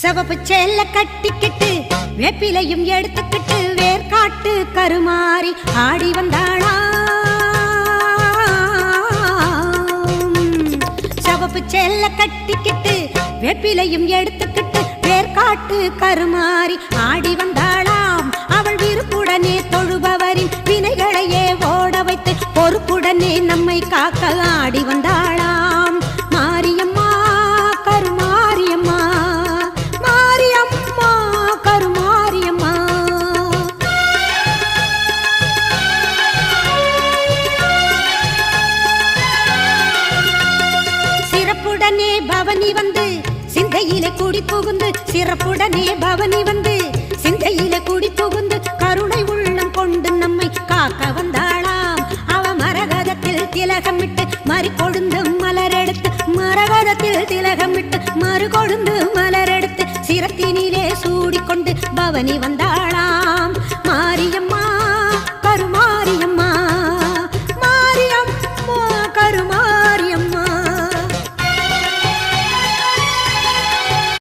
சிவப்பு சேல கட்டிக்கிட்டு வேப்பிலையும் எடுத்துக்கிட்டு வேர்காட்டு கருமாறி ஆடி வந்தாளாம். சிவப்பு சேல கட்டிக்கிட்டு வேப்பிலையும் எடுத்துக்கிட்டு வேர்காட்டு கருமாறி ஆடி வந்தாளாம். அவள் விருப்புடனே தொழுபவரின் வினைகளையே ஓட வைத்து பொறுப்புடனே நம்மை காக்க ஆடி வந்தாளாம். மாரியம்மா கருமாரியம்மா, மாரியம்மா கருமாரியம்மா. சிறப்புடனே பவனி வந்து சிந்தையிலே குடி புகுந்து, சிறப்புடனே பவனி வந்து சிந்தையிலே குடி புகுந்து கருணை உள்ளம் கொண்டு நம்மை காக்க வந்தாளாம். அவ மரகதத்தில் திலகமிட்டு மறு கொழுந்து மலரெடுத்து, மரகதத்தில் திலகமிட்டு மறு கொழுந்து மலரெடுத்து சிரத்தினிலே சூடிக்கொண்டு பவனி வந்தாள்.